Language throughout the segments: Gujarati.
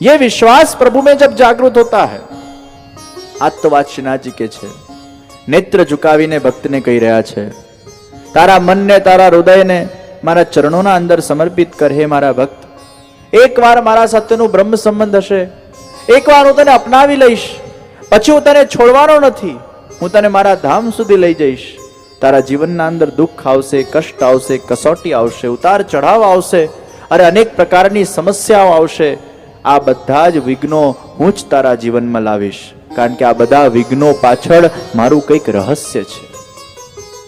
ये विश्वास प्रभु में जब जागृत होता है, आज तो बात श्रीनाथ जी के छे, नेत्र झुकावीने भक्तने कही रह्या छे, तारा मन ने तारा हृदय ने मारा चरणोना अंदर समर्पित कर हे मारा भक्त, एक वार मारा સાથેનું બ્રહ્મ સંબંધ હશે, એક વાર હું તને અપનાવી લઈશ, પછી હું તને છોડવાનો નથી, હું તને મારા ધામ સુધી લઈ જઈશ. તારા જીવનના અંદર દુઃખ આવશે, કષ્ટ આવશે, કસોટી આવશે, ઉતાર ચઢાવ આવશે, અરે અનેક પ્રકારની સમસ્યાઓ આવશે. આ બધા જ વિઘ્નો હું જ તારા જીવનમાં લાવીશ, કારણ કે આ બધા વિઘ્નો પાછળ મારું કંઈક રહસ્ય છે,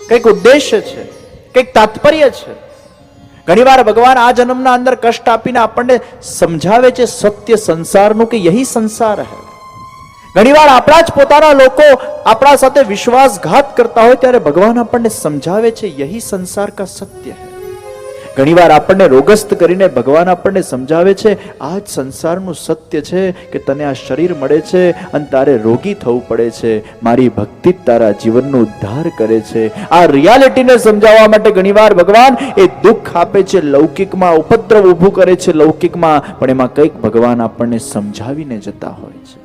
કંઈક ઉદ્દેશ્ય છે, કંઈક તાત્પર્ય છે. ઘણીવાર ભગવાન આ જન્મના અંદર કષ્ટ આપીને આપણને સમજાવે છે સત્ય સંસારનું કે યહી સંસાર હૈ. ઘણીવાર આપણા જ પોતાના લોકો આપણા સાથે વિશ્વાસઘાત કરતા હોય ત્યારે ભગવાન આપણને સમજાવે છે યહી સંસાર કા સત્ય હૈ. ઘણીવાર આપણને રોગસ્ત કરીને ભગવાન આપણને સમજાવે છે આ જ સંસારનું સત્ય છે કે તને આ શરીર મળે છે અને તારે રોગી થવું પડે છે, મારી ભક્તિ જ તારા જીવનનો ઉદ્ધાર કરે છે. આ રિયાલિટીને સમજાવવા માટે ઘણીવાર ભગવાન એ દુઃખ આપે છે, લૌકિકમાં ઉપદ્રવ ઊભું કરે છે લૌકિકમાં, પણ એમાં કંઈક ભગવાન આપણને સમજાવીને જતા હોય છે.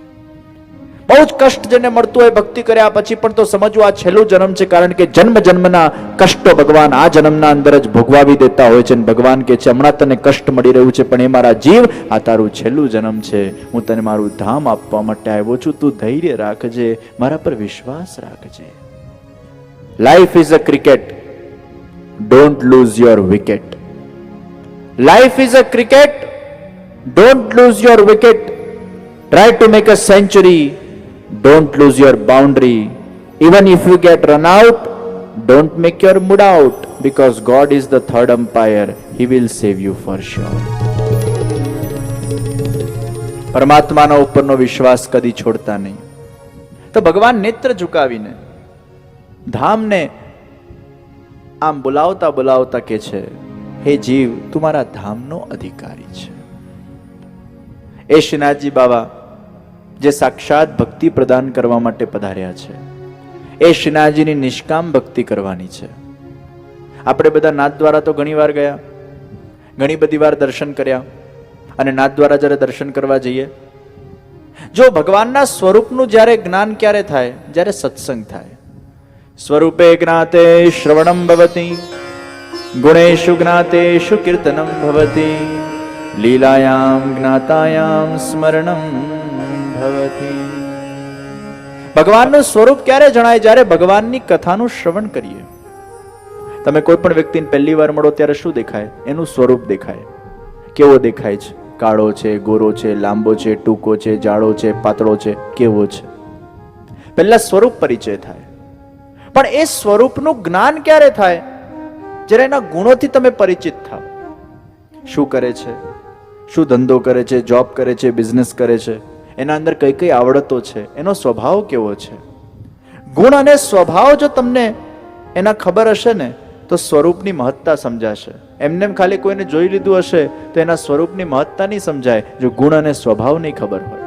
બહુ જ કષ્ટ જેને મળતું હોય ભક્તિ કર્યા પછી પણ તો સમજવું આ છેલ્લું જન્મ છે, કારણ કે જન્મ જન્મના કષ્ટો ભગવાન આ જન્મના અંદર જ ભોગવાવી દેતા હોય છે. ભગવાન કે છે હમણાં તને કષ્ટ મળી રહ્યું છે, પણ એ મારા જીવ આ તારું છેલ્લું જન્મ છે, હું તને મારું ધામ આપવા માટે આવ્યો છું, તું ધૈર્ય રાખજે, મારા પર વિશ્વાસ રાખજે. Life is a cricket, don't lose your wicket. Life is a cricket, don't lose your wicket. Try to make a century, don't lose your boundary. Even if you get run out, don't make your mood out, because God is the third umpire. He will save you for sure. પરમાત્માના ઉપરનો વિશ્વાસ કદી છોડતા નહીં. તો ભગવાન નેત્ર ઝુકાવીને ધામને આમ બોલાવતા બોલાવતા કે છે હે જીવ, તું મારા ધામનો અધિકારી છે. એ શ્રીનાથજી બાબા જે સાક્ષાત ભક્તિ પ્રદાન કરવા માટે પધાર્યા છે, એ શ્રીનાથજીની નિષ્કામ ભક્તિ કરવાની છે. આપણે બધા નાથદ્વારા તો ઘણી વાર ગયા, ઘણી બધી વાર દર્શન કર્યા, અને નાથદ્વારા જ્યારે દર્શન કરવા જઈએ, જો ભગવાનના સ્વરૂપનું જ્યારે જ્ઞાન ક્યારે થાય, જ્યારે સત્સંગ થાય. સ્વરૂપે જ્ઞાતે શ્રવણમ ભવતી, ગુણેશુ જ્ઞાતેષુ કીર્તનમ ભવતી, લીલાયામ જ્ઞાતાયામ સ્મરણમ ભવતી. ભગવાનનું સ્વરૂપ ક્યારે જણાય? જ્યારે ભગવાનની કથાનું શ્રવણ કરીએ. તમે કોઈ પણ વ્યક્તિને પહેલી વાર મળો ત્યારે શું દેખાય? એનું સ્વરૂપ દેખાય. કેવો દેખાય છે? કાળો છે, ગોરો છે, લાંબો છે, ટૂંકો છે, જાડો છે, પાતળો છે, કેવો છે? પહેલા સ્વરૂપ પરિચય થાય. પણ એ સ્વરૂપનું જ્ઞાન ક્યારે થાય? જ્યારે એના ગુણોથી તમે પરિચિત થાવ. શું કરે છે, શું ધંધો કરે છે, જોબ કરે છે, બિઝનેસ કરે છે, એના અંદર કઈ કઈ આવડતો છે, એનો સ્વભાવ કેવો છે. ગુણ અને સ્વભાવ જો તમને એના ખબર હશે ને તો સ્વરૂપની મહત્તા સમજાશે. એમને ખાલી કોઈને જોઈ લીધું હશે તો એના સ્વરૂપની મહત્તા નહીં સમજાય, જો ગુણ અને સ્વભાવ નહીં ખબર હોય.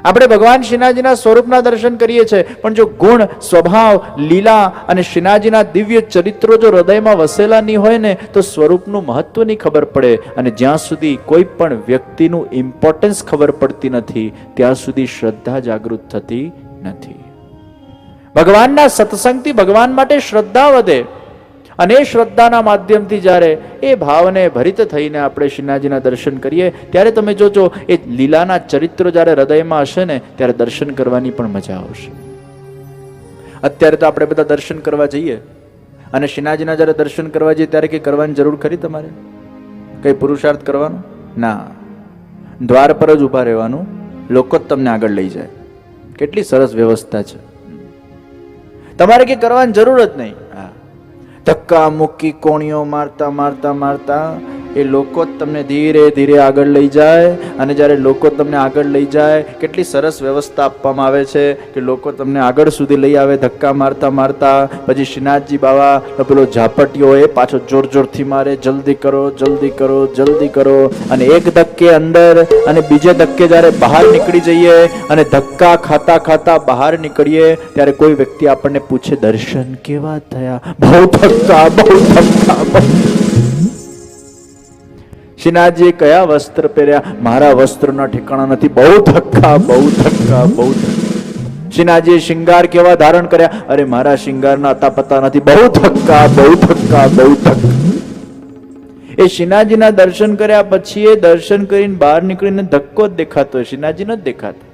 આપણે ભગવાન શ્રીનાથજીના સ્વરૂપના દર્શન કરીએ છીએ, પણ જો ગુણ, સ્વભાવ, લીલા અને શ્રીનાથજીના દિવ્ય ચરિત્રો જો હૃદયમાં વસેલા નહીં હોય ને તો સ્વરૂપનું મહત્વ નહીં ખબર પડે. અને જ્યાં સુધી કોઈ પણ વ્યક્તિનું ઇમ્પોર્ટન્સ ખબર પડતી નથી ત્યાં સુધી શ્રદ્ધા જાગૃત થતી નથી. ભગવાનના સત્સંગથી ભગવાન માટે શ્રદ્ધા વધે, અને એ શ્રદ્ધાના માધ્યમથી જ્યારે એ ભાવને ભરિત થઈને આપણે શ્રીનાથજીના દર્શન કરીએ ત્યારે તમે જોજો એ લીલાના ચરિત્રો જ્યારે હૃદયમાં હશે ને ત્યારે દર્શન કરવાની પણ મજા આવશે. અત્યારે તો આપણે બધા દર્શન કરવા જઈએ, અને શ્રીનાથજીના જ્યારે દર્શન કરવા જઈએ ત્યારે કઈ કરવાની જરૂર ખરી? તમારે કઈ પુરુષાર્થ કરવાનો ના, દ્વાર પર જ ઊભા રહેવાનું, લોકો જ તમને આગળ લઈ જાય. કેટલી સરસ વ્યવસ્થા છે. તમારે કઈ કરવાની જરૂર જ નહીં. ધક્કા મુક્કી કોણીઓ મારતા મારતા મારતા એ લોકો જ તમને ધીરે ધીરે આગળ લઈ જાય. અને જ્યારે લોકો તમને આગળ લઈ જાય, કેટલી સરસ વ્યવસ્થા આપવામાં આવે છે કે લોકો તમને આગળ સુધી લઈ આવે ધક્કા મારતા મારતા. પછી શ્રીનાથજી બાબા પેલો ઝાપટીઓ એ પાછો જોર જોરથી મારે, જલ્દી કરો, જલ્દી કરો, જલ્દી કરો. અને એક ધક્કે અંદર અને બીજે ધક્કે જ્યારે બહાર નીકળી જઈએ અને ધક્કા ખાતા ખાતા બહાર નીકળીએ ત્યારે કોઈ વ્યક્તિ આપણને પૂછે દર્શન કેવા થયા? બહુ ધક્કા, બહુ ધક્કા. શ્રીનાથજીએ કયા વસ્ત્ર પહેર્યા? મારા વસ્ત્રના ઠેકાણા નથી. બહુ ધક્કા, બહુ ધક્કા, બહુ ધક્કા. શ્રીનાથજીએ શિંગાર કેવા ધારણ કર્યા? અરે મારા શિંગારના અતા પતા નથી. બહુ ધક્કા, બહુ ધક્કા, બહુ ધક્કા. એ શ્રીનાથજીના દર્શન કર્યા પછી એ દર્શન કરીને બહાર નીકળીને ધક્કો જ દેખાતો હોય, શ્રીનાથજી ન દેખાતા.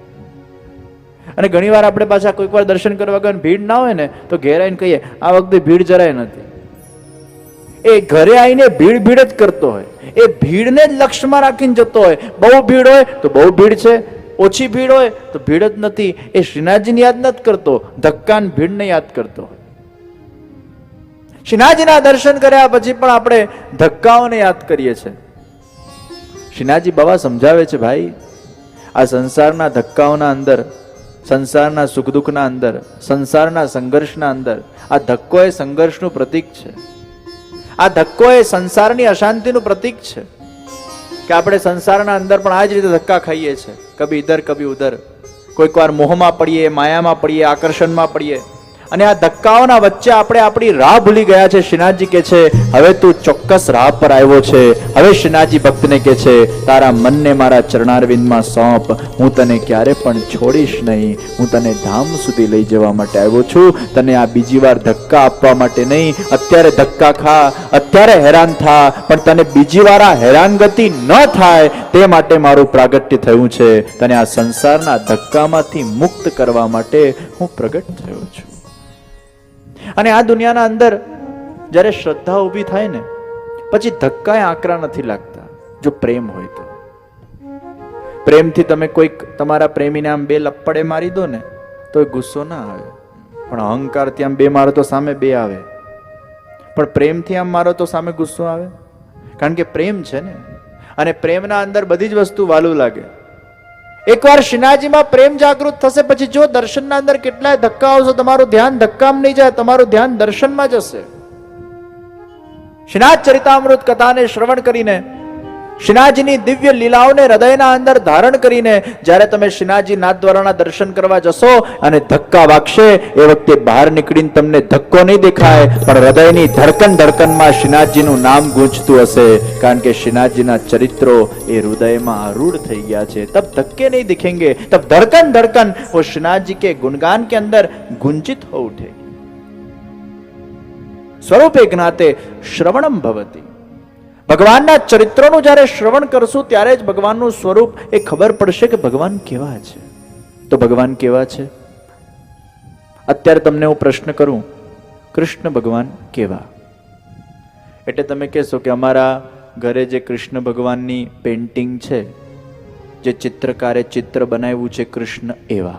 અને ઘણી વાર આપણે પાછા કોઈક વાર દર્શન કરવા ગયા ભીડ ના હોય ને તો ઘેર આવીને કહીએ આ વખતે ભીડ જરાય નથી. એ ઘરે આવીને ભીડ ભીડ જ કરતો હોય, એ ભીડને જ લક્ષ્યમાં રાખીને જતો હોય. બહુ ભીડ હોય તો બહુ ભીડ છે, ઓછી ભીડ હોય તો ભીડ જ નથી. એ શ્રીનાથજીને યાદ નથી કરતો, ધક્કાને ભીડને યાદ કરતો હોય. શ્રીનાથજીના દર્શન કર્યા પછી પણ આપણે ધક્કાઓને યાદ કરીએ છીએ. શ્રીનાથજી બાબા સમજાવે છે, ભાઈ આ સંસારના ધક્કાઓના અંદર, સંસારના સુખ દુઃખના અંદર, સંસારના સંઘર્ષના અંદર આ ધક્કો એ સંઘર્ષનું પ્રતીક છે. આ ધક્કો એ સંસારની અશાંતિનું પ્રતીક છે કે આપણે સંસારના અંદર પણ આ જ રીતે ધક્કા ખાઈએ છીએ, કભી ઇધર કભી ઉધર. કોઈક વાર મોહમાં પડીએ, માયામાં પડીએ, આકર્ષણમાં પડીએ. અને આ ધક્કાઓના વચ્ચે આપણે આપણી રાહ ભૂલી ગયા છે. શ્રીનાથજી કહે છે હવે તું ચોક્કસ રાહ પર આવ્યો છે. હવે શ્રીનાથજી ભક્તને કહે છે તારા મનને મારા ચરણારવિંદમાં સોંપ, હું તને ક્યારે પણ છોડીશ નહીં. હું તને ધામ સુધી લઈ જવા માટે આવ્યો છું, તને આ બીજી વાર ધક્કા આપવા માટે નહીં. અત્યારે ધક્કા ખા, અત્યારે હેરાન થા, પણ તને બીજી વાર આ હેરાનગતિ ન થાય તે માટે મારું પ્રાગટ્ય થયું છે. તને આ સંસારના ધક્કામાંથી મુક્ત કરવા માટે હું પ્રગટ થયો છું. અને આ દુનિયાના અંદર જ્યારે શ્રદ્ધા ઊભી થાય ને પછી ધક્કાએ આકરા નથી લાગતા. જો પ્રેમ હોય તો પ્રેમથી તમે કોઈક તમારા પ્રેમીને આમ બે લપડે મારી દો ને તો એ ગુસ્સો ના આવે, પણ અહંકારથી આમ બે મારો તો સામે બે આવે. પણ પ્રેમથી આમ મારો તો સામે ગુસ્સો આવે, કારણ કે પ્રેમ છે ને. અને પ્રેમના અંદર બધી જ વસ્તુ વાલું લાગે. એકવાર શ્રીનાથજીમાં પ્રેમ જાગૃત થશે પછી જો દર્શનના અંદર કેટલાય ધક્કા આવશે, તમારું ધ્યાન ધક્કામાં નહીં જાય, તમારું ધ્યાન દર્શનમાં જશે. શ્રીનાથ ચરિતામૃત કથાને શ્રવણ કરીને, શ્રીનાથજીની દિવ્ય લીલાઓને હૃદયના અંદર ધારણ કરીને જ્યારે તમે શ્રીનાથજી નાથદ્વારાના દર્શન કરવા જશો અને ધક્કા વાગશે એ વખતે બહાર નીકળીને તમને ધક્કો નહીં દેખાય, પણ હૃદયની ધડકન ધડકનમાં શ્રીનાથજીનું નામ ગૂંજતું હશે. કારણ કે શ્રીનાથજીના ચરિત્રો એ હૃદયમાં આરૂઢ થઈ ગયા છે. તબ ધક્કે નહીં દિखेंगे, तब धड़कन धड़कन वो श्रीनाथ जी के गुणगान के अंदर गुंजित हो उठेगी. स्वरूपे ज्ञाते श्रवणम भवति. ભગવાનના ચરિત્રોનું જ્યારે શ્રવણ કરશું ત્યારે જ ભગવાનનું સ્વરૂપ એ ખબર પડશે કે ભગવાન કેવા છે. તો ભગવાન કેવા છે? અત્યારે તમને હું પ્રશ્ન કરું, કૃષ્ણ ભગવાન કેવા? એટલે તમે કહેશો કે અમારા ઘરે જે કૃષ્ણ ભગવાનની પેઇન્ટિંગ છે, જે ચિત્રકારે ચિત્ર બનાવ્યું છે કૃષ્ણ એવા.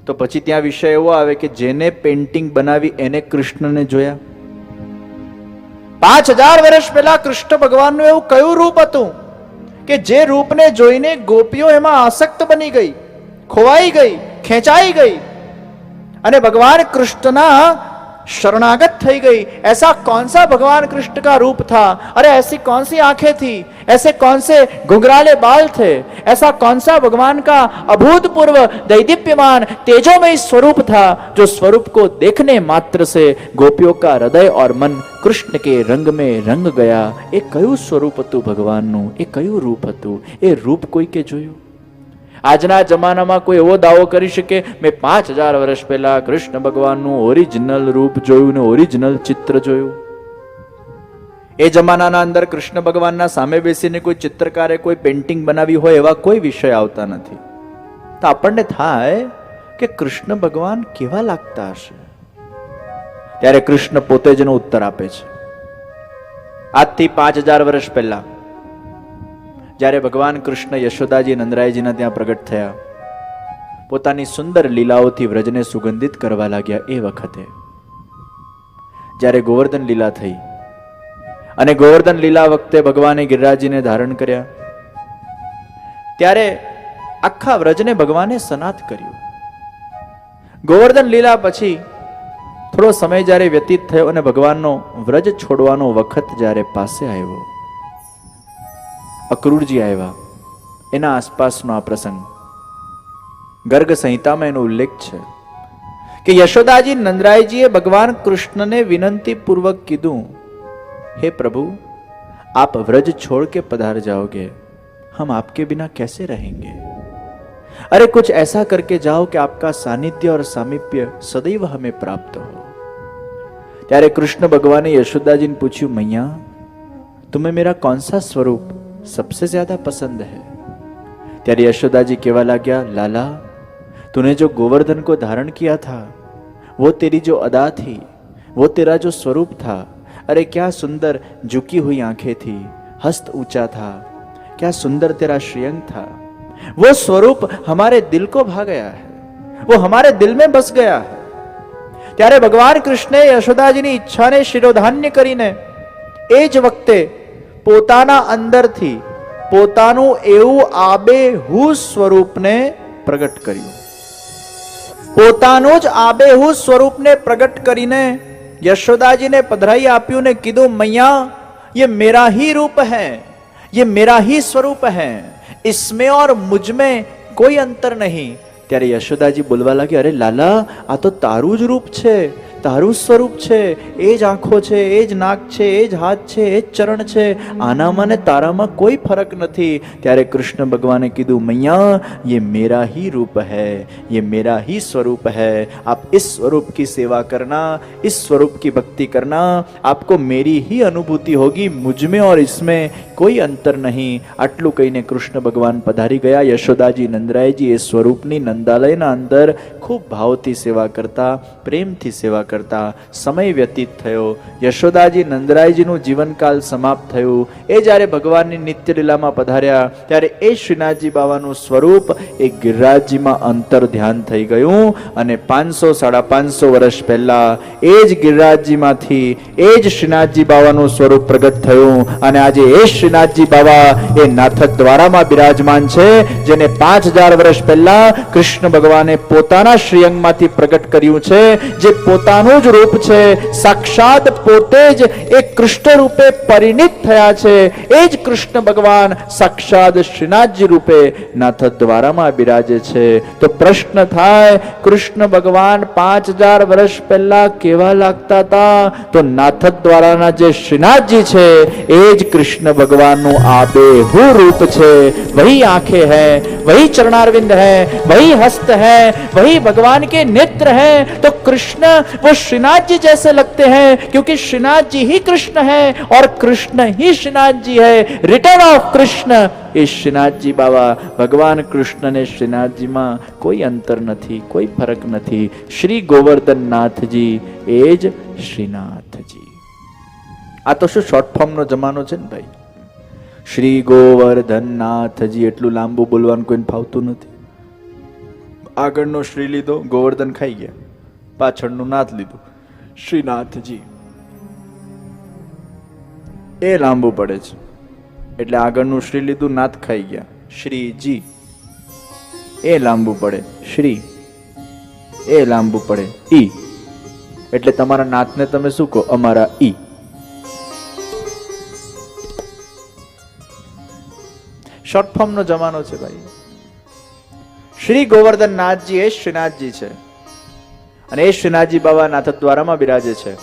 તો પછી ત્યાં વિષય એવો આવે કે જેને પેઇન્ટિંગ બનાવી એને કૃષ્ણને જોયા? 5000 વર્ષ પહેલા કૃષ્ણ ભગવાનનું એવું કયું રૂપ હતું કે જે રૂપને જોઈને ગોપીઓ એમાં આસક્ત બની ગઈ, ખોવાઈ ગઈ, ખેંચાઈ ગઈ અને ભગવાન कृष्णના शरणागत થઈ गई? ऐसा कौन सा भगवान कृष्ण का रूप था? अरे ऐसी कौन सी आंखें थी, ऐसे कौन से घुंघराले बाल थे, ऐसा कौन सा भगवान का अभूतपूर्व दैदीप्यमान तेजोमय स्वरूप था जो स्वरूप को देखने मात्र से गोपियों का हृदय और मन कृष्ण के रंग में रंग गया? એ કયું સ્વરૂપ હતું ભગવાનનું? એ કયું રૂપ હતું? એ રૂપ કોઈ કે જોયું? આજના જમાનામાં કોઈ એવો દાવો કરી શકે મેં 5000 વર્ષ પહેલા કૃષ્ણ ભગવાનનું ઓરિજિનલ રૂપ જોયું ને ઓરિજિનલ ચિત્ર જોયું? એ જમાનાના અંદર કૃષ્ણ ભગવાનના સામે બેસીને કોઈ ચિત્રકારે કોઈ પેઇન્ટિંગ બનાવી હોય એવા કોઈ વિષય આવતા નથી. તો આપણને થાય કે કૃષ્ણ ભગવાન કેવા લાગતા હશે? ત્યારે કૃષ્ણ પોતે જ એનો ઉત્તર આપે છે. આજથી 5000 વર્ષ પહેલા જ્યારે ભગવાન કૃષ્ણ યશોદાજી નંદરાયજીના ત્યાં પ્રગટ થયા, પોતાની સુંદર લીલાઓથી વ્રજને સુગંધિત કરવા લાગ્યા, એ વખતે જ્યારે ગોવર્ધન લીલા થઈ અને ગોવર્ધન લીલા વખતે ભગવાને ગિરિરાજજીને ધારણ કર્યા, ત્યારે આખા વ્રજને ભગવાને સનાત કર્યું. ગોવર્ધન લીલા પછી થોડો સમય જ્યારે વ્યતીત થયો અને ભગવાનનો વ્રજ છોડવાનો વખત જ્યારે પાસે આવ્યો, અક્રૂરજી આવ્યા, એના આસપાસનો આ પ્રસંગ ગર્ગ સંહિતામાં એનો ઉલ્લેખ છે કે યશોદાજી નંદરાયજીએ ભગવાન કૃષ્ણને વિનંતી પૂર્વક કીધું, હે પ્રભુ, आप व्रज छोड़ के पधार जाओगे, हम आपके बिना कैसे रहेंगे? अरे कुछ ऐसा करके जाओ कि आपका सानिध्य और सामीप्य सदैव हमें प्राप्त हो। ત્યારે કૃષ્ણ ભગવાને યશોદાજીને પૂછ્યું, મૈયા तुम्हें मेरा कौन सा स्वरूप सबसे ज्यादा पसंद है? ત્યારે यशोदाजी कहवा लाग्या, लाला तूने जो गोवर्धन को धारण किया था, वो तेरी जो अदा थी, वो तेरा जो स्वरूप था, अरे क्या सुंदर झुकी हुई आंखें थी, हस्त ऊंचा था, क्या सुंदर तेरा श्रेयंग था। वो स्वरूप हमारे दिल को भा गया है, वो हमारे दिल में बस गया है। ત્યારે ભગવાન કૃષ્ણે યશોદાજીની ઈચ્છાને શિરોધાન્ય કરીને એ જ વખતે પોતાના અંદરથી પોતાનું એવું આબેહૂ સ્વરૂપને પ્રગટ કર્યું। પોતાનું જ આબેહૂ સ્વરૂપને પ્રગટ કરીને યશોદાજીને પધરાઈ આપ્યું ને કીધું, મૈયા ये मेरा ही रूप है, ये मेरा ही स्वरूप है, इसमें और मुझ में कोई अंतर नहीं। ત્યારે યશોદાજી બોલવા લાગી, અરે લાલા આ તો તારું જ રૂપ છે, તારું સ્વરૂપ છે, એ જ આંખો છે, એ જ નાક છે, એ જ હાથ છે, એ જ ચરણ છે, આનામાં ને તારામાં કોઈ ફરક નથી। ત્યારે કૃષ્ણ ભગવાને કીધું, મૈયા ये मेरा ही रूप है, ये मेरा ही स्वरूप है, आप इस स्वरूप की सेवा करना, इस स्वरूप की भक्ति करना, आपको मेरी ही अनुभूति होगी, मुझ में और इसमें कोई अंतर नहीं। આટલું કહીને કૃષ્ણ ભગવાન પધારી ગયા। યશોદાજી નંદરાયજી એ સ્વરૂપની નંદાલયના અંદર ખૂબ ભાવથી સેવા કરતા, પ્રેમથી સેવા કરતા સમય વ્યતીત થયો। યશોદાજી નંદરાયજીનું જીવનકાલ સમાપ્ત થયું। એ જ્યારે ભગવાનની નિત્ય લીલામાં પધાર્યા ત્યારે એ શ્રીનાથજી બાવાનું સ્વરૂપ એ ગિરિરાજજીમાં અંતર ધ્યાન થઈ ગયું અને 500-550 વર્ષ પહેલા એ જ ગિરિરાજજીમાંથી એ જ શ્રીનાથજી બાવાનું સ્વરૂપ પ્રગટ થયું અને આજે એ શ્રીનાથજી બાવા એ નાથક દ્વારામાં બિરાજમાન છે, જેને 5000 વર્ષ પહેલા કૃષ્ણ ભગવાને પોતાના શ્રીઅંગમાંથી પ્રગટ કર્યું છે, જે પોતાનું જ રૂપ છે, સાક્ષાત પોતે જ એક કૃષ્ણ રૂપે પરિણિત થયા છે। એ જ કૃષ્ણ ભગવાન સાક્ષાત શ્રીનાથજી રૂપે નાથક દ્વારામાં બિરાજે છે। તો પ્રશ્ન થાય, કૃષ્ણ ભગવાન 5000 વર્ષ પહેલા કેવા લાગતા હતા? તો નાથક દ્વારાના જે શ્રીનાથજી છે એ જ કૃષ્ણ ભગવાનનું આબેહૂ रूप છે। वही आंखें हैं, वही चरणारविंद है, वही हस्त है, वही भगवान के नेत्र हैं। तो कृष्ण वो श्रीनाथ जी जैसे लगते हैं, क्योंकि श्रीनाथ जी ही कृष्ण है और कृष्ण ही श्रीनाथ जी है। रिटर्न ऑफ कृष्ण એ શ્રીનાથજી બાવા ભગવાન કૃષ્ણ ને શ્રીનાથજી માં કોઈ અંતર નથી, કોઈ ફરક નથી। શ્રી ગોવર્ધન નાથજી એ જ શ્રીનાથજી। આ તો શું શોર્ટ ફોર્મ નો જમાનો છે ને ભાઈ। શ્રી ગોવર્ધન નાથજી એટલું લાંબુ બોલવાનું કોઈને ફાવતું નથી। આગળનો શ્રી લીધો, ગોવર્ધન ખાઈ ગયા, પાછળનું નાથ લીધું, શ્રીનાથજી, એ લાંબુ પડે છે એટલે આગળનું શ્રી લીધું, નાથ ખાઈ ગયા, શ્રીજી, એ લાંબુ પડે, શ્રી, એ લાંબુ પડે, ઈ, એટલે તમારા નાથને તમે શું કહો? અમારા ઈ। શોર્ટ ફોર્મ નો જમાનો છે ભાઈ। શ્રી ગોવર્ધન નાથજી એ શ્રીનાથજી છે અને એ શ્રીનાથજી બાબા નાથક દ્વારામાં બિરાજે છે।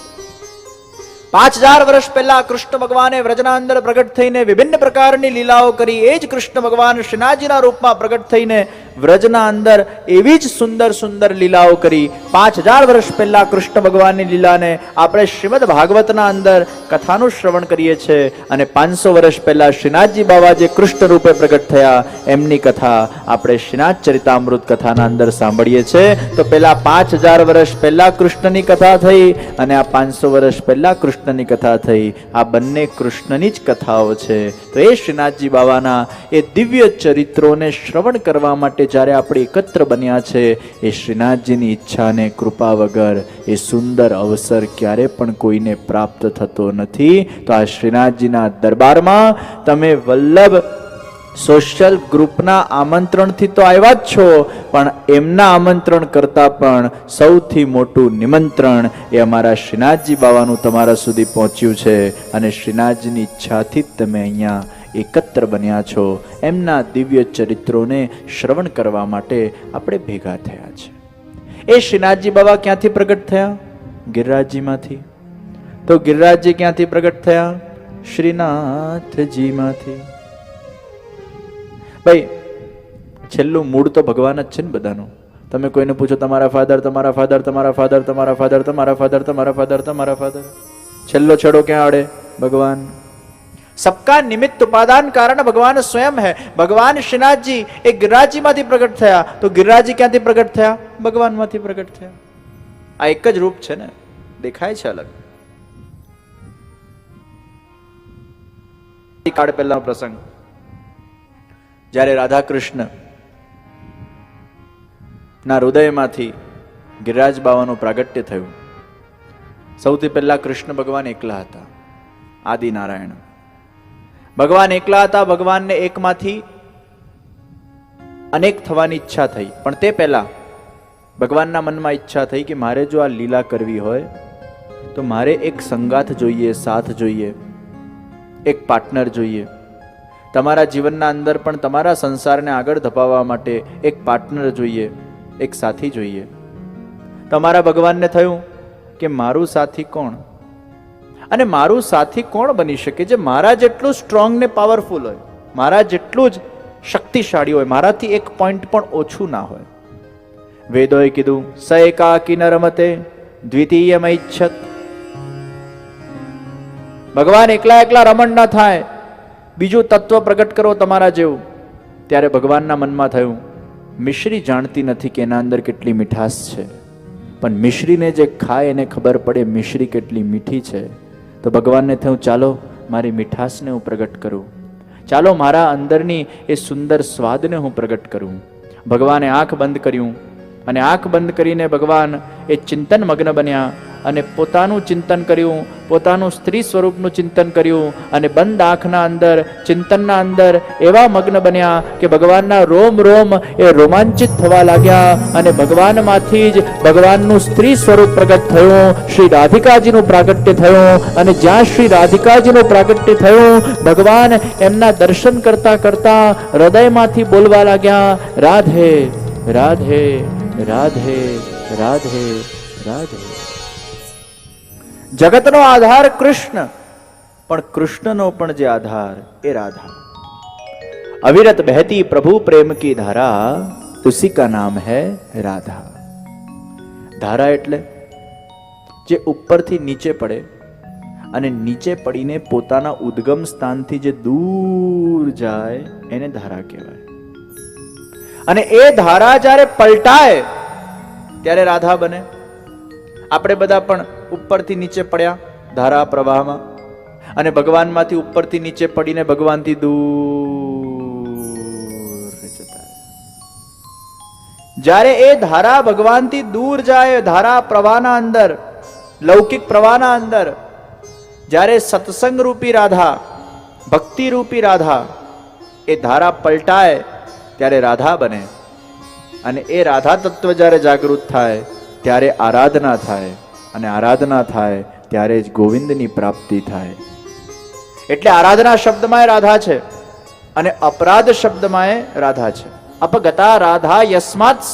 5000 વર્ષ પહેલા કૃષ્ણ ભગવાને વ્રજના અંદર પ્રગટ થઈને વિભિન્ન પ્રકારની લીલાઓ કરી। એ જ કૃષ્ણ ભગવાન શ્રીનાથજીના રૂપમાં પ્રગટ થઈને વ્રજના અંદર એવી જ સુંદર સુંદર લીલાઓ કરી। 5000 વર્ષ પહેલા કૃષ્ણ ભગવાનની લીલાને આપણે શ્રીમદ ભાગવતના અંદર કથાનું શ્રવણ કરીએ છીએ અને 500 વર્ષ પહેલા શ્રીનાથજી બાબા જે કૃષ્ણ રૂપે પ્રગટ થયા એમની કથા આપણે શ્રીનાથ ચરિતામૃત કથાના અંદર સાંભળીએ છીએ। તો પેલા 5000 વર્ષ પહેલા કૃષ્ણની કથા થઈ અને આ 500 વર્ષ પહેલા કૃષ્ણની કથા થઈ। આ બંને કૃષ્ણની જ કથાઓ છે। તો એ શ્રીનાથજી બાબાના એ દિવ્ય ચરિત્રોને શ્રવણ કરવા માટે જ્યારે આપણે એકત્ર બન્યા છે, એ શ્રીનાથજીની ઈચ્છા અને કૃપા વગર એ સુંદર અવસર ક્યારે પણ કોઈને પ્રાપ્ત થતો નથી। તો આ શ્રીનાથજીના દરબારમાં તમે વલ્લભ સોશિયલ ગ્રુપના આમંત્રણથી તો આવ્યા જ છો, પણ એમના આમંત્રણ કરતા પણ સૌથી મોટું નિમંત્રણ એ અમારા શ્રીનાથજી બાવાનું તમારા સુધી પહોંચ્યું છે અને શ્રીનાથજીની ઈચ્છાથી જ તમે અહીંયા એકત્ર બન્યા છો। એમના દિવ્ય ચરિત્રોને શ્રવણ કરવા માટે આપણે ભેગા થયા છે। એ શ્રીનાથજી બાબા ક્યાંથી પ્રગટ થયા? ગિરિરાજજીમાંથી। તો ગિરિરાજજી ક્યાંથી પ્રગટ થયા? શ્રીનાથજીમાંથી. ભાઈ છેલ્લું મૂળ તો ભગવાન જ છે ને બધાનું. તમે કોઈને પૂછો તમારા ફાધર, તમારા ફાધર, તમારા ફાધર, તમારા ફાધર, તમારા ફાધર, તમારા ફાધર, તમારા ફાધર, છેલ્લો છેડો ક્યાં આડે? ભગવાન. सबका निमित्त उपादान कारण भगवान स्वयं है. भगवान श्रीनाथजी એ गिरिराजजी માંથી પ્રગટ થયા, તો गिरिराजजी ક્યાંથી પ્રગટ થયા? ભગવાન માંથી પ્રગટ થયા. આ એક જ રૂપ છે ને, દેખાય છે અલગ. કાળ પહેલાનો પ્રસંગ, જ્યારે રાધા કૃષ્ણ ના હૃદયમાંથી ગિરિરાજ બાવાનું પ્રાગટ્ય થયું. સૌથી પહેલા કૃષ્ણ ભગવાન એકલા હતા, આદિનારાયણ ભગવાન એકલા હતા. ભગવાનને એકમાંથી અનેક થવાની ઈચ્છા થઈ, પણ તે પહેલા ભગવાનના મનમાં ઈચ્છા થઈ કે મારે જો આ લીલા કરવી હોય તો મારે એક સંગાથ જોઈએ, સાથ જોઈએ, એક પાર્ટનર જોઈએ. તમારા જીવનના અંદર પણ તમારા સંસારને આગળ ધપાવવા માટે એક પાર્ટનર જોઈએ, એક સાથી જોઈએ. તમારા ભગવાનને થયું કે મારું સાથી કોણ? અને મારું સાથી કોણ બની શકે જે મારા જેટલું સ્ટ્રોંગ ને પાવરફુલ હોય, મારા જેટલું જ શક્તિશાળી હોય, મારાથી એક પોઈન્ટ પણ ઓછું ના હોય. વેદોએ કીધું સ એકાકી ન રમતે દ્વિતીયમૈચ્છત. ભગવાન એકલા એકલા રમણ ના થાય, બીજું તત્વ પ્રગટ કરો તમારા જેવું. ત્યારે ભગવાનના મનમાં થયું મિશ્રી જાણતી નથી કે એના અંદર કેટલી મીઠાશ છે, પણ મિશ્રીને જે ખાય એને ખબર પડે મિશ્રી કેટલી મીઠી છે. તો ભગવાનને થયું ચાલો મારી મીઠાશને હું પ્રગટ કરું, ચાલો મારા અંદરની એ સુંદર સ્વાદને હું પ્રગટ કરું. ભગવાને આંખ બંધ કર્યું અને આંખ બંધ કરીને ભગવાન એ ચિંતન મગ્ન બન્યા અને પોતાનું ચિંતન કર્યું, પોતાનું સ્ત્રી સ્વરૂપનું ચિંતન કર્યું અને બંધ આંખના અંદર ચિંતનના અંદર એવા મગ્ન બન્યા કે ભગવાનના રોમ રોમ એ રોમાંચિત થવા લાગ્યા અને ભગવાનમાંથી જ ભગવાનનું સ્ત્રી સ્વરૂપ પ્રગટ થયું, શ્રી રાધિકાજીનું પ્રાગટ્ય થયું. અને જ્યાં શ્રી રાધિકાજીનું પ્રાગટ્ય થયું, ભગવાન એમના દર્શન કરતા કરતા હૃદયમાંથી બોલવા લાગ્યા રાધે રાધે રાધે રાધે રાધે. જગતનો આધાર કૃષ્ણ, પણ કૃષ્ણનો પણ જે આધાર એ રાધા. અવિરત બહેતી પ્રભુ પ્રેમ કી ધારા, ઉસી કા નામ હૈ રાધા. ધારા એટલે જે ઉપરથી નીચે પડે અને નીચે પડીને પોતાના ઉદ્ગમ સ્થાનથી જે દૂર જાય એને ધારા કહેવાય. અને એ ધારા જ્યારે પલટાય ત્યારે રાધા બને. આપણે બધા પણ ઉપરથી નીચે પડ્યા ધારા પ્રવાહમાં, અને ભગવાનમાંથી ઉપરથી નીચે પડીને ભગવાનથી દૂર જતા. જ્યારે એ ધારા ભગવાનથી દૂર જાય, ધારા પ્રવાહના અંદર, લૌકિક પ્રવાહના અંદર, જ્યારે સત્સંગ રૂપી રાધા, ભક્તિ રૂપી રાધા, એ ધારા પલટાય ત્યારે રાધા બને. અને એ રાધા તત્વ જ્યારે જાગૃત થાય ત્યારે આરાધના થાય, અને આરાધના થાય ત્યારે જ ગોવિંદની પ્રાપ્તિ થાય. એટલે આરાધના શબ્દમાં રાધા છે અને અપરાધ શબ્દમાં રાધા છે. અપગતા રાધા યસ્માત્સ.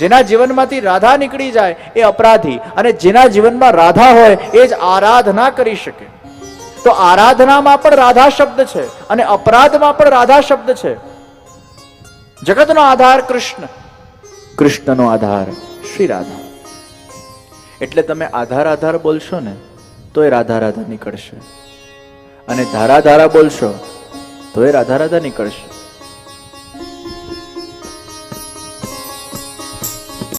જેના જીવનમાંથી રાધા નીકળી જાય એ અપરાધી, અને જેના જીવનમાં રાધા હોય એ જ આરાધના કરી શકે. તો આરાધનામાં પણ રાધા શબ્દ છે અને અપરાધમાં પણ રાધા શબ્દ છે. જગતનો આધાર કૃષ્ણ, કૃષ્ણનો આધાર શ્રી રાધા. એટલે તમે આધાર આધાર બોલશો ને તો એ રાધા રાધા નીકળશે, અને ધારા ધારા બોલશો તો એ રાધા રાધા નીકળશે.